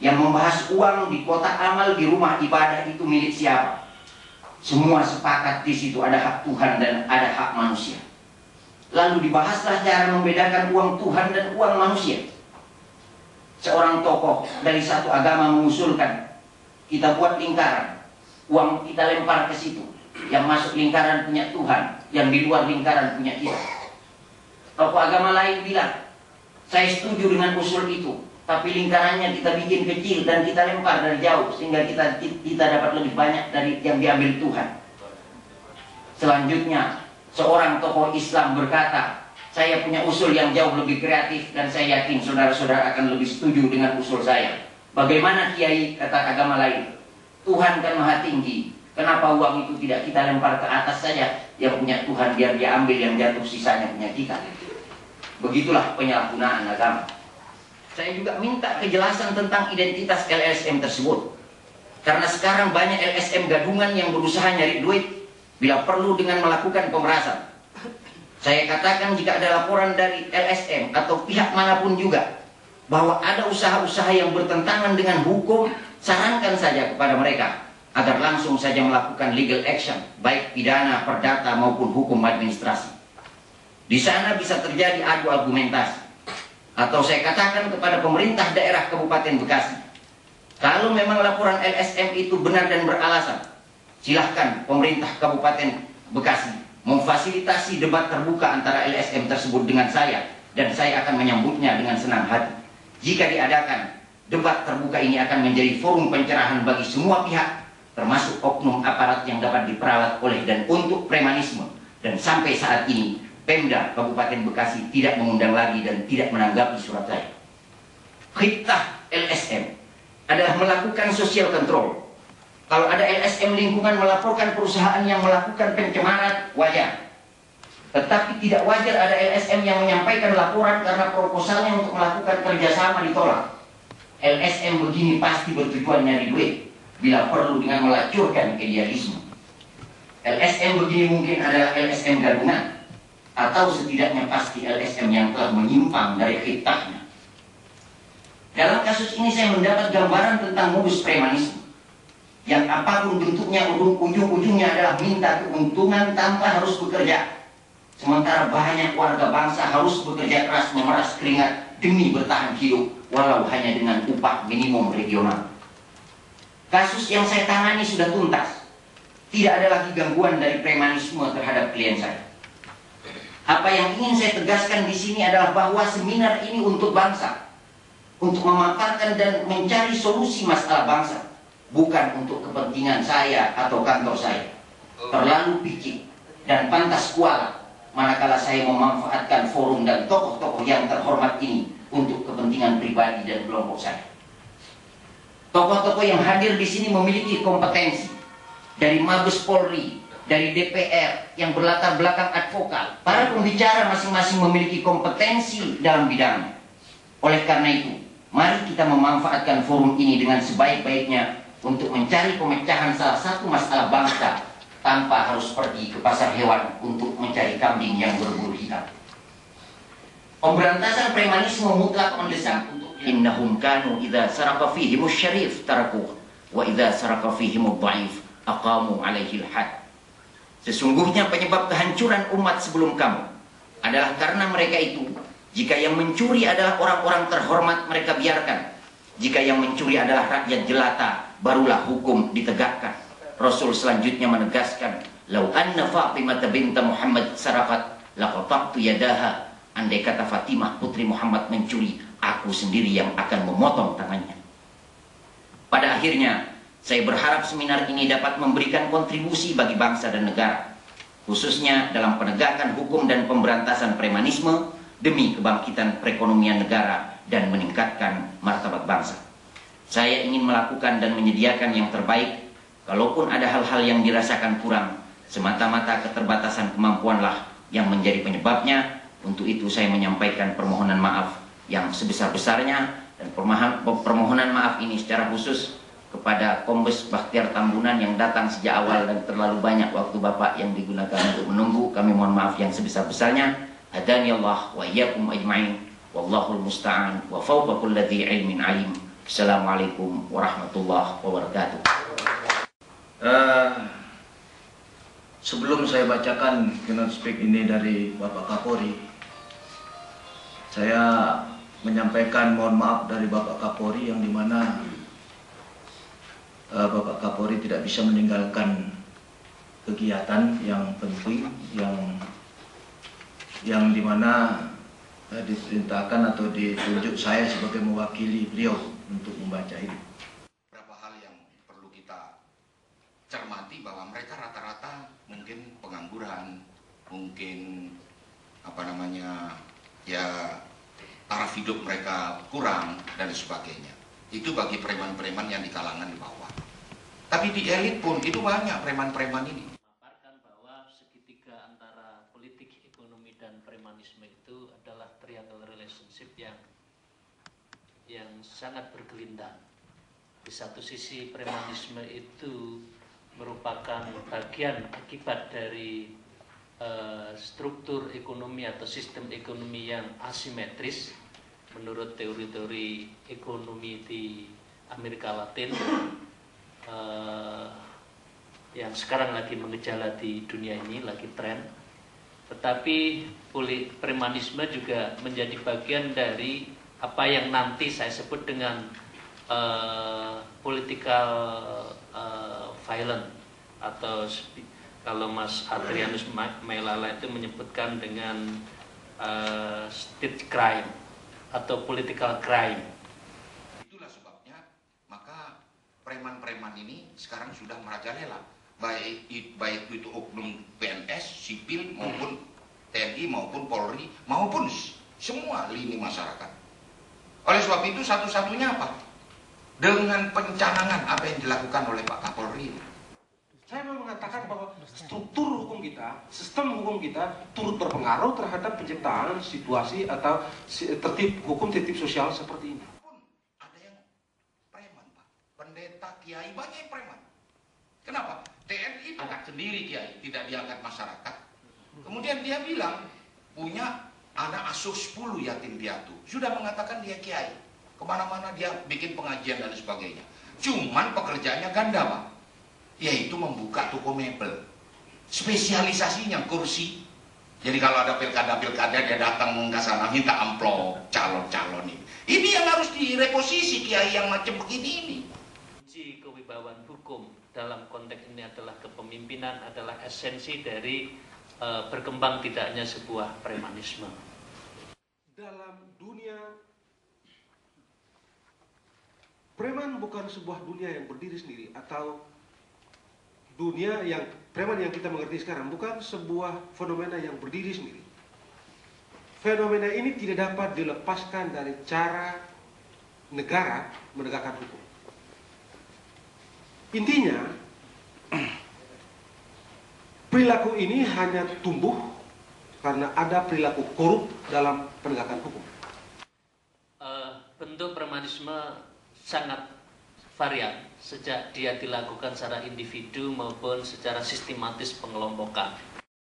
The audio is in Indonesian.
yang membahas uang di kotak amal di rumah ibadah itu milik siapa. Semua sepakat di situ ada hak Tuhan dan ada hak manusia. Lalu dibahaslah cara membedakan uang Tuhan dan uang manusia. Seorang tokoh dari satu agama mengusulkan kita buat lingkaran, uang kita lempar ke situ. Yang masuk lingkaran punya Tuhan, yang di luar lingkaran punya kita. Tokoh agama lain bilang, saya setuju dengan usul itu, tapi lingkarannya kita bikin kecil dan kita lempar dari jauh sehingga kita dapat lebih banyak dari yang diambil Tuhan. Selanjutnya seorang tokoh Islam berkata, saya punya usul yang jauh lebih kreatif dan saya yakin saudara-saudara akan lebih setuju dengan usul saya. Bagaimana Kiai? Kata agama lain, Tuhan kan maha tinggi, kenapa uang itu tidak kita lempar ke atas saja? Yang punya Tuhan biar dia ambil, yang jatuh sisanya punya kita. Begitulah penyalahgunaan agama. Saya juga minta kejelasan tentang identitas LSM tersebut. Karena sekarang banyak LSM gadungan yang berusaha nyari duit bila perlu dengan melakukan pemerasan. Saya katakan jika ada laporan dari LSM atau pihak manapun juga bahwa ada usaha-usaha yang bertentangan dengan hukum, sarankan saja kepada mereka agar langsung saja melakukan legal action, baik pidana, perdata maupun hukum administrasi. Di sana bisa terjadi adu argumentasi. Atau saya katakan kepada pemerintah daerah Kabupaten Bekasi, kalau memang laporan LSM itu benar dan beralasan, silahkan pemerintah Kabupaten Bekasi memfasilitasi debat terbuka antara LSM tersebut dengan saya, dan saya akan menyambutnya dengan senang hati. Jika diadakan, debat terbuka ini akan menjadi forum pencerahan bagi semua pihak, termasuk oknum aparat yang dapat diperalat oleh dan untuk premanisme. Dan sampai saat ini Pemda Kabupaten Bekasi tidak mengundang lagi dan tidak menanggapi surat saya. Khitah LSM adalah melakukan social control. Kalau ada LSM lingkungan melaporkan perusahaan yang melakukan pencemaran, wajar. Tetapi tidak wajar ada LSM yang menyampaikan laporan karena proposalnya untuk melakukan kerjasama ditolak. LSM begini pasti bertujuan nyari duit, bila perlu dengan melacurkan idealisme. LSM begini mungkin adalah LSM gabungan, atau setidaknya pasti LSM yang telah menyimpang dari khitahnya. Dalam kasus ini saya mendapat gambaran tentang modus premanisme, yang apapun bentuknya ujung-ujungnya adalah minta keuntungan tanpa harus bekerja. Sementara banyak warga bangsa harus bekerja keras memeras keringat demi bertahan hidup, walau hanya dengan upah minimum regional. Kasus yang saya tangani sudah tuntas. Tidak ada lagi gangguan dari premanisme terhadap klien saya. Apa yang ingin saya tegaskan di sini adalah bahwa seminar ini untuk bangsa, untuk memaparkan dan mencari solusi masalah bangsa, bukan untuk kepentingan saya atau kantor saya. Terlalu picik dan pantas kuala manakala saya memanfaatkan forum dan tokoh-tokoh yang terhormat ini untuk kepentingan pribadi dan kelompok saya. Tokoh-tokoh yang hadir di sini memiliki kompetensi dari Mabes Polri, dari DPR yang berlatar belakang advokat. Para pembicara masing-masing memiliki kompetensi dalam bidangnya. Oleh karena itu, mari kita memanfaatkan forum ini dengan sebaik-baiknya untuk mencari pemecahan salah satu masalah bangsa tanpa harus pergi ke pasar hewan untuk mencari kambing yang berbulu hitam. Pemberantasan premanisme mutlak mendesak untuk innahum kanu idza saraqa fihimus syarif tarakuh wa idza saraqa fihimud dhaif aqamu alaihi al-had. Sesungguhnya penyebab kehancuran umat sebelum kamu adalah karena mereka itu, jika yang mencuri adalah orang-orang terhormat, mereka biarkan. Jika yang mencuri adalah rakyat jelata, barulah hukum ditegakkan. Rasul selanjutnya menegaskan, "Lau anna Fatimah binta Muhammad saraqat laqata'tu yadaha." Andai kata Fatimah putri Muhammad mencuri, aku sendiri yang akan memotong tangannya. Pada akhirnya, saya berharap seminar ini dapat memberikan kontribusi bagi bangsa dan negara, khususnya dalam penegakan hukum dan pemberantasan premanisme demi kebangkitan perekonomian negara dan meningkatkan martabat bangsa. Saya ingin melakukan dan menyediakan yang terbaik. Kalaupun ada hal-hal yang dirasakan kurang, semata-mata keterbatasan kemampuanlah yang menjadi penyebabnya. Untuk itu saya menyampaikan permohonan maaf yang sebesar-besarnya, dan permohonan maaf ini secara khusus kepada Kombes Bakhtiar Tambunan yang datang sejak awal dan terlalu banyak waktu Bapak yang digunakan untuk menunggu. Kami mohon maaf yang sebesar-besarnya. Hadani Allah wa iyyakum ajma'in. Wallahul musta'an wa fawqa kulli dzi ilmin alim. Assalamualaikum warahmatullahi wabarakatuh. Sebelum saya bacakan keynote speak ini dari Bapak Kapolri, saya menyampaikan mohon maaf dari Bapak Kapolri yang dimana Bapak Kapolri tidak bisa meninggalkan kegiatan yang penting yang dimana diperintahkan atau ditunjuk saya sebagai mewakili beliau untuk membaca ini. Beberapa hal yang perlu kita cermati bahwa mereka rata-rata mungkin pengangguran, mungkin taraf hidup mereka kurang dan sebagainya. Itu bagi preman-preman yang di kalangan di bawah. Tapi di elit pun itu banyak preman-preman ini. Memaparkan bahwa segitiga antara politik, ekonomi dan premanisme itu adalah triangle relationship yang sangat bergelindang. Di satu sisi premanisme itu merupakan bagian akibat dari struktur ekonomi atau sistem ekonomi yang asimetris menurut teori-teori ekonomi di Amerika Latin yang sekarang lagi mengejala di dunia ini, lagi tren. Tetapi premanisme juga menjadi bagian dari apa yang nanti saya sebut dengan political violence, atau kalau Mas Adrianus Mailala itu menyebutkan dengan state crime atau political crime. Itulah sebabnya maka preman-preman ini sekarang sudah merajalela, baik itu oknum PNS, sipil maupun TNI maupun Polri maupun semua lini masyarakat. Oleh sebab itu satu-satunya apa? Dengan pencanangan apa yang dilakukan oleh Pak Kapolri. Saya mau mengatakan bahwa struktur hukum kita, sistem hukum kita turut berpengaruh terhadap penciptaan situasi atau hukum tertib sosial seperti ini. Ada yang preman, Pak. Pendeta, kiai, banyak yang preman. Kenapa? TNI angkat sendiri kiai, tidak diangkat masyarakat. Kemudian dia bilang punya anak asuh 10 yatim piatu. Sudah mengatakan dia kiai. Kemana-mana dia bikin pengajian dan sebagainya. Cuman pekerjaannya ganda, Pak. Yaitu membuka toko mebel. Spesialisasinya kursi. Jadi kalau ada pilkada dia datang ke sana minta amplop calon-calon ini. Ini yang harus direposisi kiai yang macam begini ini. Kunci kewibawaan hukum dalam konteks ini adalah kepemimpinan, adalah esensi dari berkembang tidaknya sebuah premanisme. Dalam dunia, preman bukan sebuah dunia yang berdiri sendiri, atau dunia yang preman yang kita mengerti sekarang bukan sebuah fenomena yang berdiri sendiri. Fenomena ini tidak dapat dilepaskan dari cara negara menegakkan hukum. Intinya, perilaku ini hanya tumbuh karena ada perilaku korup dalam penegakan hukum. Bentuk premanisme sangat varian sejak dia dilakukan secara individu maupun secara sistematis pengelompokan.